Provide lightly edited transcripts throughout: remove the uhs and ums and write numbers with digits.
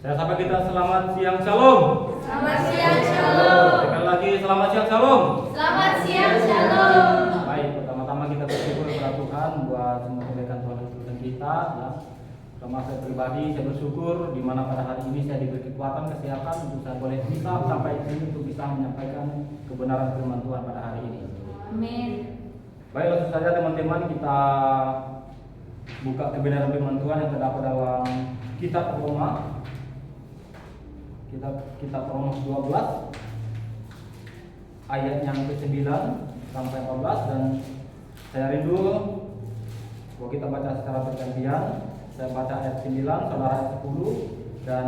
Saya sapa kita selamat siang shalom. Selamat siang shalom. Sekali lagi selamat siang shalom. Selamat siang shalom. Baik, pertama-tama kita bersyukur kepada Tuhan buat semua kebaikan Tuhan untuk kita ya. Terutama saya pribadi, saya bersyukur di mana pada hari ini saya diberi kekuatan, kesehatan untuk saya boleh bisa sampai sini untuk bisa menyampaikan kebenaran firman Tuhan pada hari ini. Amin. Baik, langsung saja teman-teman kita buka kebenaran firman Tuhan yang terdapat dalam kitab Roma. Kitab Roma 12 ayat yang ke-9 sampai 14, dan saya rindu bahwa kita baca secara bergantian. Saya baca ayat 9, saudara ayat 10, dan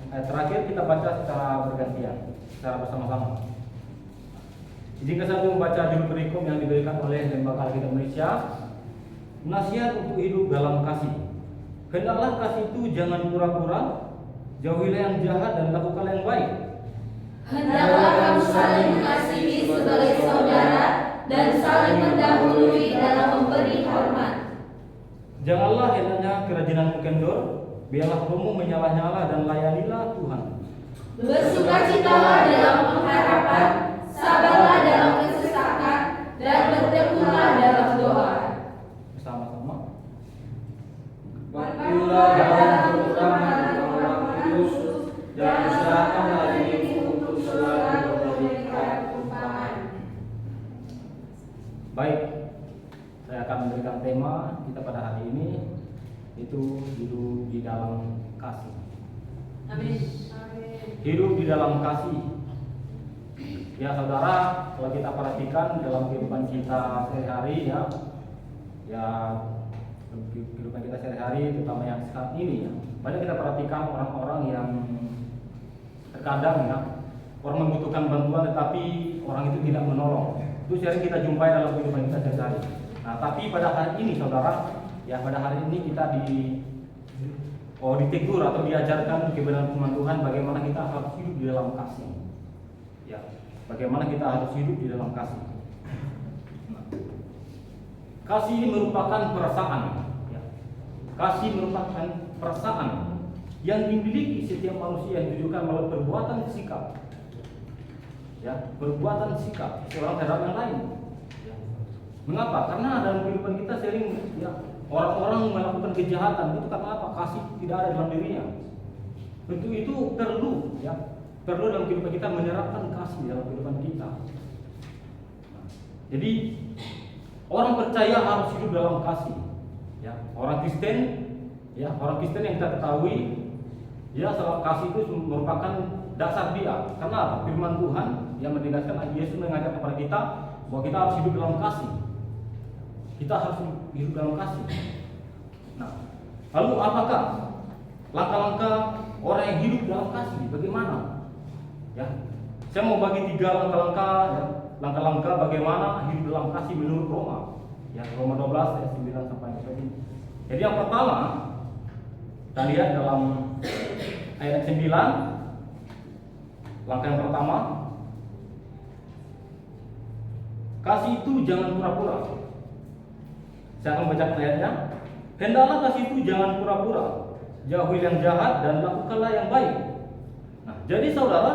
ayat terakhir kita baca secara bergantian, secara bersama-sama. Izinkan saya membaca judul perikom yang diberikan oleh Lembaga Alkitab Indonesia, nasihat untuk hidup dalam kasih. Hendaklah kasih itu jangan pura-pura, jauhilah yang jahat dan lakukanlah yang baik. Hendaklah kamu saling mengasihi sebagai saudara dan saling mendahului dalam memberi hormat. Janganlah hendaknya kerajinanmu kendor, biarlah rohmu menyala-nyala dan layanilah Tuhan. Bersukacitalah dalam pengharapan, sabarlah dalam kesesakan, dan bertekunlah dalam doa. Bersama-sama. Bangkitlah dalam keutamaan orang kudus dan usahakanlah dirimu untuk selalu memberikan umpamaan. Baik, saya akan memberikan tema kita pada hari ini, itu hidup di dalam kasih. Amin. Hidup di dalam kasih. Ya saudara, kalau kita perhatikan dalam kehidupan kita sehari-hari ya kehidupan kita sehari-hari, terutama yang saat ini ya, banyak kita perhatikan orang-orang yang terkadang ya, orang membutuhkan bantuan tetapi orang itu tidak menolong. Itu sering kita jumpai dalam kehidupan kita sehari-hari. Nah, tapi pada hari ini saudara, ya pada hari ini kita ditegur atau diajarkan kebenaran firman Tuhan bagaimana kita harus hidup di dalam kasih. Ya, bagaimana kita harus hidup di dalam kasih. Nah, kasih ini merupakan perasaan. Ya. Kasih merupakan perasaan yang dimiliki setiap manusia yang ditujukan melalui perbuatan sikap. Ya, perbuatan sikap seorang terhadap yang lain. Ya. Mengapa? Karena dalam kehidupan kita sering ya, orang-orang melakukan kejahatan itu karena apa? Kasih tidak ada dalam dirinya. Tentu itu perlu ya. Perlu dalam kehidupan kita menerapkan kasih dalam kehidupan kita. Nah, jadi orang percaya harus hidup dalam kasih. Ya, orang Kristen yang kita ketahui ya, kasih itu merupakan dasar dia. Karena firman Tuhan yang menegaskan, Yesus mengajar kepada kita bahwa kita harus hidup dalam kasih. Kita harus hidup dalam kasih. Nah, lalu apakah langkah-langkah orang yang hidup dalam kasih? Bagaimana? Ya, saya mau bagi 3 langkah-langkah ya, langkah-langkah bagaimana hidup dalam kasih menurut Roma. Ya, Roma 12 ayat 9 sampai 11. Jadi yang pertama, kita lihat dalam ayat 9. Langkah yang pertama, kasih itu jangan pura-pura. Saya akan baca ayatnya. Hendaklah kasih itu jangan pura-pura, jauhi yang jahat dan lakukanlah yang baik. Nah, jadi saudara,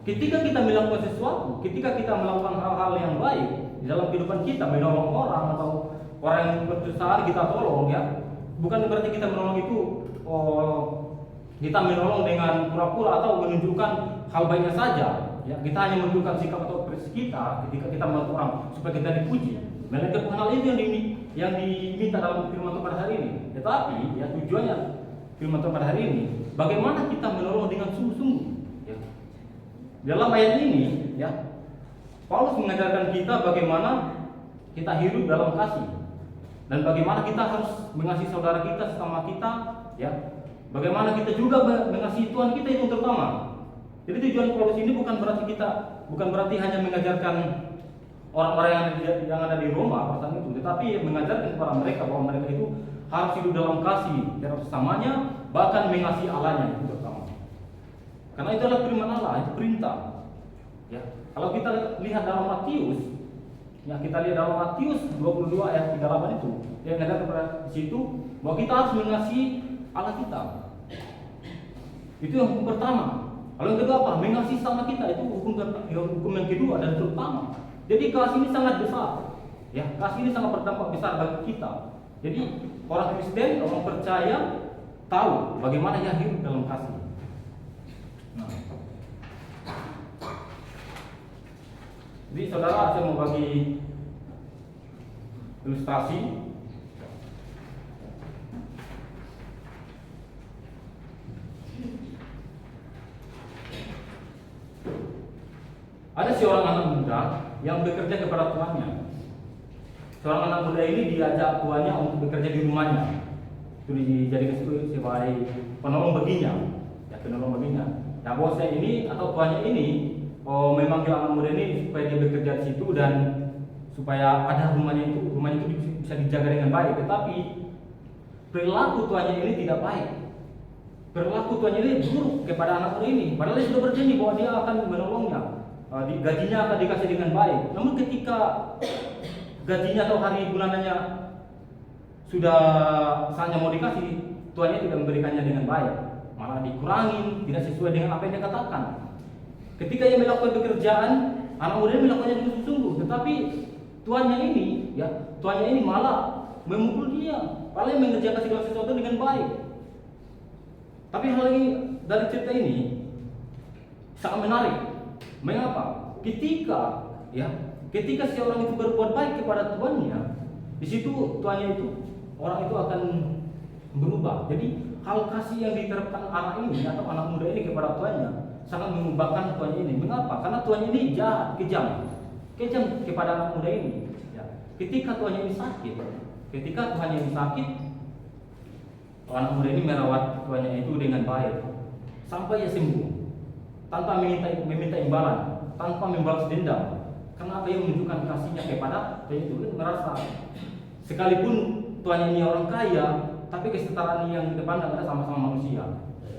ketika kita melakukan sesuatu, ketika kita melakukan hal-hal yang baik di dalam kehidupan kita, menolong orang atau orang yang berkesusahan kita tolong ya, bukan berarti kita menolong itu kita menolong dengan pura-pura atau menunjukkan hal baiknya saja. Ya, kita hanya menunjukkan sikap atau ekspresi kita ketika kita membantu orang supaya kita dipuji. Melainkan hal itu yang diminta dalam firman Tuhan pada hari ini. Tetapi ya tujuannya firman Tuhan pada hari ini, bagaimana kita menolong dengan sungguh-sungguh. Ya. Dalam ayat ini ya, Paulus mengajarkan kita bagaimana kita hidup dalam kasih dan bagaimana kita harus mengasihi saudara kita sesama kita ya. Bagaimana kita juga mengasihi Tuhan kita itu terutama. Jadi tujuan Paulus ini bukan berarti hanya mengajarkan orang-orang yang ada di Roma perasaan itu, tetapi mengajarkan kepada mereka bahwa mereka itu harus hidup dalam kasih terhadap sesamanya, bahkan mengasihi Allahnya itu terutama. Karena itu adalah firman Allah, itu perintah. Ya, kalau kita lihat dalam Matius, ya kita lihat dalam Matius 22 ayat 38 itu, yang ada kepada situ bahwa kita harus mengasihi Allah kita. Itu yang hukum pertama. Kalau yang kedua apa? Mengasihi sama kita, itu hukum yang kedua dan terutama. Jadi kasih ini sangat besar. Ya, kasih ini sangat berdampak besar bagi kita. Jadi orang Kristen, orang percaya tahu bagaimana yang hidup dalam kasih. Nah. Jadi saudara, saya mau bagi ilustrasi. Ada seorang anak muda yang bekerja kepada tuannya. Seorang anak muda ini diajak tuannya untuk bekerja di rumahnya. Itu dijadikan sebagai penolong baginya. Ya, penolong baginya. Nah, bosnya ini atau tuannya ini memanggil anak muda ini supaya dia bekerja di situ dan supaya ada rumahnya itu bisa dijaga dengan baik. Tetapi perilaku tuannya ini tidak baik. Perilaku tuannya ini buruk kepada anak muda ini. Padahal dia sudah berjanji bahwa dia akan menolongnya. Gajinya akan dikasih dengan baik. Namun ketika gajinya atau hari bulanannya sudah saatnya mau dikasih, tuannya tidak memberikannya dengan baik, malah dikurangi, tidak sesuai dengan apa yang dia katakan. Ketika ia melakukan pekerjaan, anak muda ini melakukannya dengan sungguh-sungguh, tetapi tuannya ini malah memukul dia, malah mengerjakan segala sesuatu dengan baik. Tapi hal ini dari cerita ini sangat menarik. Mengapa? Ketika seorang itu berbuat baik kepada tuannya, di situ tuannya itu orang itu akan berubah. Jadi hal kasih yang diterapkan anak ini atau anak muda ini kepada tuannya sangat mengubahkan tuannya ini. Mengapa? Karena tuannya ini jahat, kejam kepada anak muda ini. Ya. Ketika tuannya ini sakit, anak muda ini merawat tuannya itu dengan baik sampai ia sembuh, tanpa meminta imbalan, tanpa membalas dendam. Karena ia menunjukkan kasihnya kepada tuannya itu, merasa sekalipun tuannya ini orang kaya, tapi kesetaraan yang dipandang ada sama-sama manusia.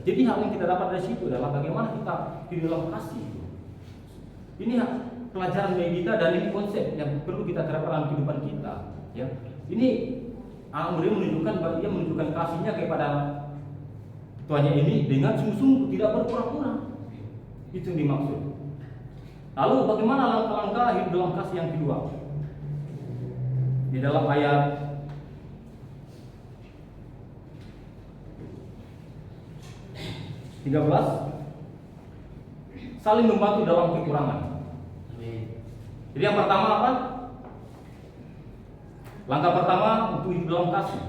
Jadi hal yang kita dapat dari situ adalah bagaimana kita hidup dalam kasih. Ini pelajaran bagi kita dan ini konsep yang perlu kita terapkan dalam kehidupan kita. Ya, ini anak muda menunjukkan kasihnya kepada tuannya ini dengan sungguh-sungguh, tidak berpura-pura. Itu yang dimaksud. Lalu bagaimana langkah-langkah hidup dalam kasih yang kedua? Di dalam ayat 13, saling membantu dalam kekurangan. Jadi yang pertama apa? Langkah pertama untuk hidup dalam kasih.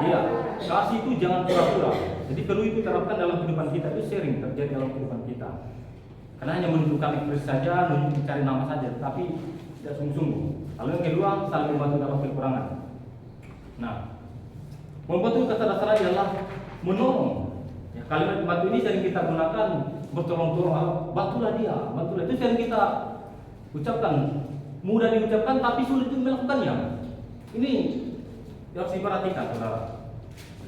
Iya, kasih itu jangan pura-pura. Jadi perlu itu terapkan dalam kehidupan kita. Itu sering terjadi dalam kehidupan kita. Karena hanya menunjukkan ekspresi saja, mencari nama saja, tapi tidak sungguh-sungguh. Lalu yang kedua, saling membantu dalam kekurangan. Nah, membantu kata dasarnya adalah menolong. Ya, kalimat membantu ini sering kita gunakan bertolong-tolong, bantulah dia, bantulah. Itu sering kita ucapkan, mudah diucapkan tapi sulit untuk melakukannya. Ini harus diperhatikan, saudara.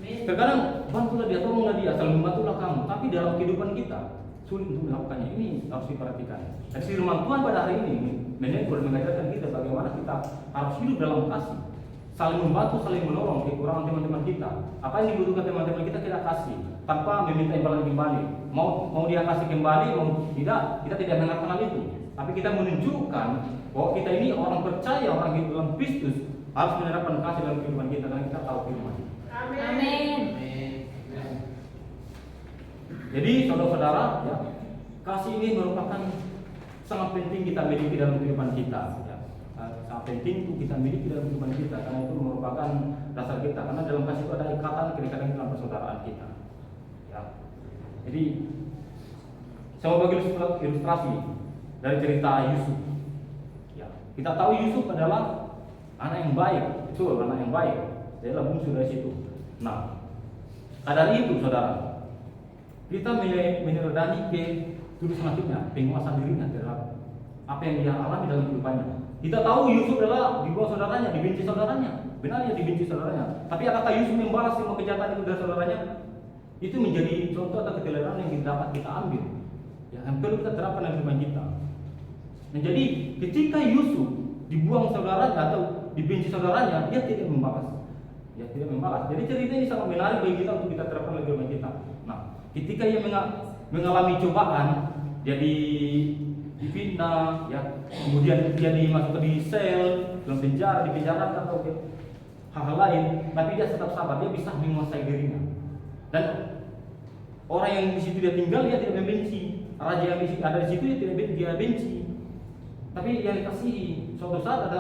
Terkadang bantulah dia, tolonglah dia, saling membantulah kamu, tapi dalam kehidupan kita sulit untuk melakukannya. Ini harus diperhatikan. Dan firman Tuhan pada hari ini mengajarkan kita bagaimana kita harus hidup dalam kasih, saling membantu, saling menolong kekurangan teman-teman kita. Apa yang dibutuhkan teman-teman kita kasih, tanpa meminta imbalan kembali. Mau dia kasih kembali, mau tidak, kita tidak mengharapkan hal itu. Tapi kita menunjukkan bahwa kita ini orang percaya, orang hidup dalam Kristus, harus menerapkan kasih dalam kehidupan kita karena kita tahu firman. Amin. Jadi saudara-saudara, ya, kasih ini merupakan sangat penting kita miliki dalam kehidupan kita. Ya. Sangat penting untuk kita miliki dalam kehidupan kita karena itu merupakan dasar kita. Karena dalam kasih itu ada ikatan kedekatan dalam persaudaraan kita. Ya. Jadi saya mau bagi ilustrasi dari cerita Yusuf. Ya. Kita tahu Yusuf adalah anak yang baik, betul, anak yang baik. Dia adalah bungsu dari situ. Nah, dari itu saudara, kita menyadari ke tulus hatinya, penguasaan dirinya terhadap apa yang dia alami dalam kehidupannya. Kita tahu Yusuf adalah di bawah saudaranya, dibenci saudaranya. Benar ya, dibenci saudaranya. Tapi apakah Yusuf membalas semua kejahatan itu dari saudaranya? Itu menjadi contoh atau ketelatenan yang dapat kita ambil. Ya, yang perlu kita terapkan dalam kehidupan kita. Nah, jadi ketika Yusuf dibuang saudaranya atau dibenci saudaranya, dia tidak membalas. ya tidak membalas. Jadi cerita ini sangat menarik bagi kita untuk kita terapkan dalam kehidupan kita. Nah, ketika ia mengalami cobaan, jadi difitnah, ya, kemudian dia dimasukkan di sel, dalam penjara, dipenjarakan atau hal-hal lain, tapi dia tetap sabar, dia bisa menguasai dirinya. Dan orang yang di situ dia tinggal, dia tidak membenci. Raja yang ada di situ dia benci. Tapi yang dikasihi, suatu saat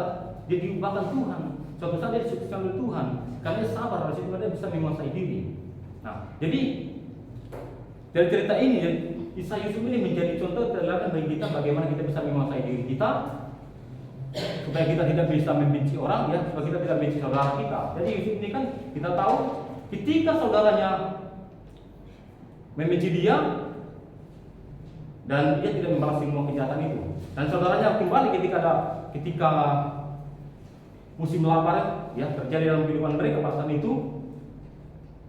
dia diubahkan Tuhan, suatu saat dia disukses oleh Tuhan, karena dia sabar, di situ dia bisa menguasai diri. Nah, jadi dari cerita ini, Kisah Yusuf ini menjadi contoh teladan bagi kita bagaimana kita bisa menguasai diri kita, supaya kita tidak bisa membenci orang, ya, supaya kita tidak membenci saudara kita. Jadi Yusuf ini kan kita tahu ketika saudaranya membenci dia dan dia tidak membalas semua kejahatan itu, dan saudaranya kembali ketika musim lapar, ya, terjadi dalam kehidupan mereka pada saat itu,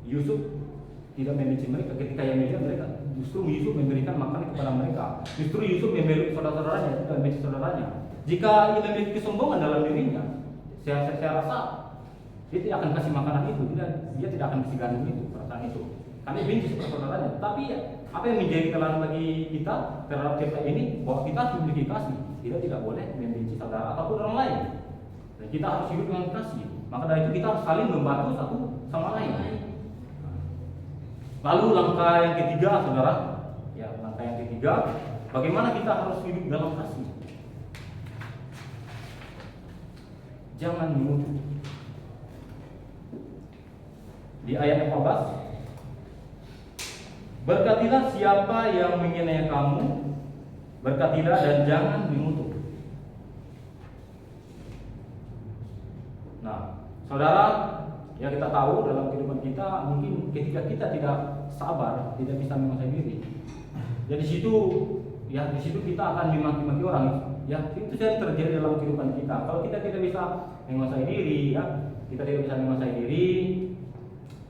Yusuf tidak membenci mereka. Ketika yang melihat mereka, justru Yusuf memberikan makan kepada mereka. Justru Yusuf memberi saudara-saudaranya, tidak membenci saudaranya. Jika ia memiliki kesombongan dalam dirinya, saya rasa dia tidak akan kasih makanan itu, dia tidak akan kasih gandum itu, perasaan itu. Kami benci seperti saudaranya. Tapi ya, apa yang menjadi teladan bagi kita terhadap cerita ini, bahwa kita harus memiliki kasih. Kita tidak boleh membenci saudara ataupun orang lain. Dan kita harus hidup dengan kasih. Maka dari itu kita harus saling membantu satu sama lain. Lalu langkah yang ketiga, saudara, ya, langkah yang ketiga, bagaimana kita harus hidup dalam kasih. Jangan mengutuk. Di ayat 14, berkatilah siapa yang menghina kamu, berkatilah dan jangan mengutuk. Nah, saudara, ya, kita tahu dalam kehidupan kita mungkin ketika kita tidak sabar, tidak bisa menguasai diri. Ya, di situ kita akan memaki-maki orang. Ya, itu yang terjadi dalam kehidupan kita. Kalau kita tidak bisa menguasai diri, ya, kita tidak bisa menguasai diri,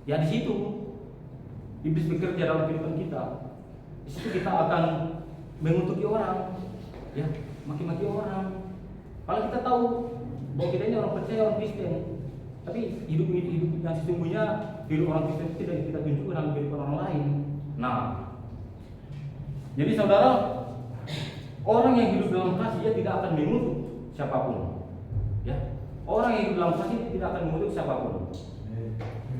ya, di situ iblis bekerja dalam kehidupan kita. Di situ kita akan mengutuki orang, ya, maki-maki orang. Kalau kita tahu bahwa kita ini orang percaya, orang Kristen, tapi hidup yang sesungguhnya, hidup orang Kristen tidak kita tunjukkan dalam kehidupan orang lain. Nah, jadi saudara, orang yang hidup dalam kasih, dia tidak akan mengutuk siapapun. Ya, orang yang hidup dalam kasih tidak akan mengutuk siapapun.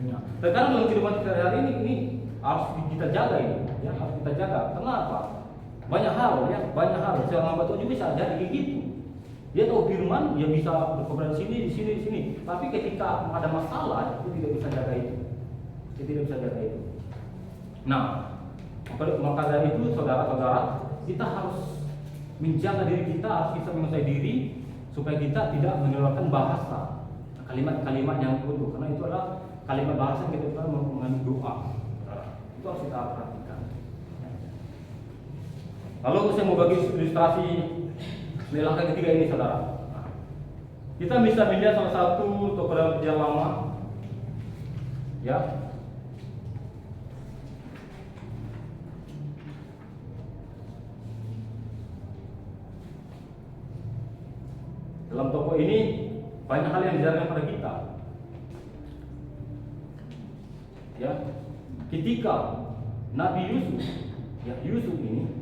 Nah, terkadang dalam kehidupan kita hari ini harus kita jaga ini, ya, harus kita jaga. Kenapa? Banyak hal, ya, banyak hal. Seorang hamba Tuhan juga bisa jadi begitu. Dia tahu firman, dia bisa berkobar di sini. Tapi ketika ada masalah, dia tidak bisa jaga itu. Dia tidak bisa jaga itu. Nah, maka dari itu, saudara-saudara, kita harus menjaga diri kita, harus bisa menguasai diri, supaya kita tidak mengeluarkan bahasa, kalimat-kalimat yang buruk. Karena itu adalah kalimat bahasa yang kita mengandung doa. Itu harus kita perhatikan. Lalu saya mau bagi ilustrasi di langkah ketiga ini, saudara. Kita bisa melihat salah satu tokoh dalam perjanjian lama, ya. Dalam tokoh ini banyak hal yang diajarkan pada kita. Ya, ketika Nabi Yusuf, ya, Yusuf ini,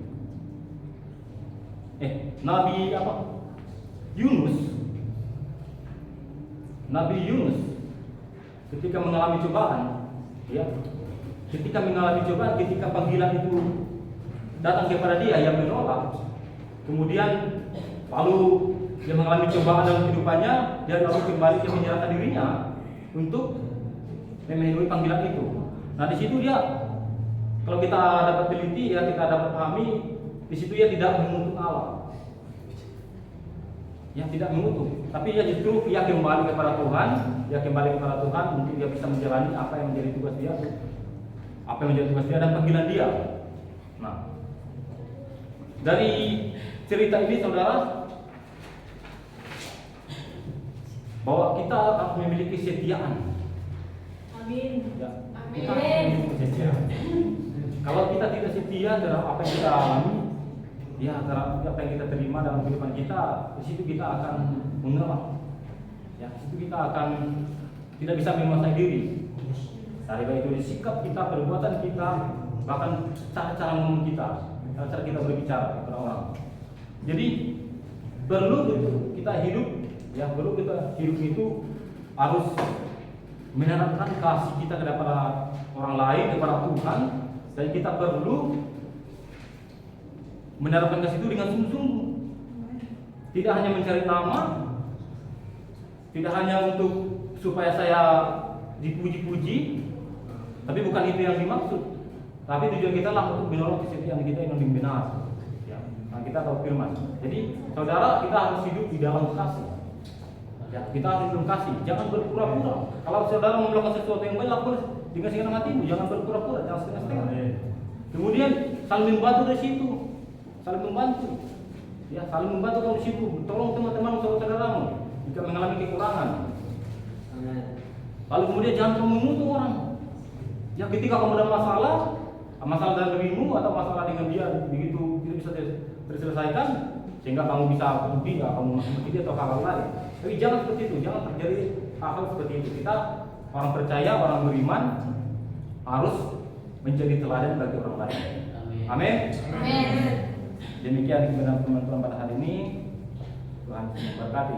Nabi Yunus ketika mengalami cobaan, ya, ketika panggilan itu datang kepada dia yang menolak, kemudian lalu dia mengalami cobaan dalam kehidupannya, dia lalu kembali dia menyerahkan dirinya untuk memenuhi panggilan itu. Nah, di situ dia, kalau kita dapat teliti, ya, kita dapat pahami, di situ dia tidak mengutuk Allah, ya, tidak mengutuk, tapi dia justru dia kembali kepada Tuhan, mungkin dia bisa menjalani apa yang menjadi tugas dia, dan panggilan dia. Nah, dari cerita ini, saudara, bahwa kita harus memiliki kesetiaan. Amin. Ya, Amin. kita harus memiliki kesetiaan. Kalau kita tidak setia terhadap apa yang kita alami, ya, terhadap apa yang kita terima dalam kehidupan kita, di situ kita akan mengelak. Ya, di situ kita akan tidak bisa menguasai diri. Dari baik itu sikap kita, perbuatan kita, bahkan cara-cara ngomong kita, cara kita berbicara kepada orang. Jadi perlu kita hidup, ya perlu kita hidup itu harus menerapkan kasih kita kepada orang lain, kepada Tuhan, dan kita perlu menerapkan kasih itu dengan sungguh-sungguh. Tidak hanya mencari nama, tidak hanya untuk supaya saya dipuji-puji, tapi bukan itu yang dimaksud. Tapi tujuan kita lah untuk menolong kesetiaan kita yang benar. Ya, nah kita tahu firman. Jadi saudara, kita harus hidup di dalam kasih. Ya, kita harus hidup dalam kasih. Jangan berpura-pura. Kalau saudara mau melakukan sesuatu yang baik, lakukan dengan segenap hatimu. Jangan berpura-pura, jangan setengah-setengah. Kemudian saling membantu dari situ, saling membantu. Ya, saling membantu dari situ. Tolong teman-teman saudara-saudaramu jika mengalami kekurangan. Lalu kemudian jangan kamu mengutuk orang. Ya, ketika kamu ada masalah dalam dirimu atau masalah dengan dia begitu tidak bisa terselesaikan, sehingga kamu bisa pergi, ya, kamu maki dia atau hal lain. Tapi jangan seperti itu, jangan terjadi hal-hal seperti itu. Kita orang percaya, orang beriman harus menjadi teladan bagi orang lain. Amin. Amin. Demikian kebenaran teman-teman pada hari ini. Tuhan memberkati.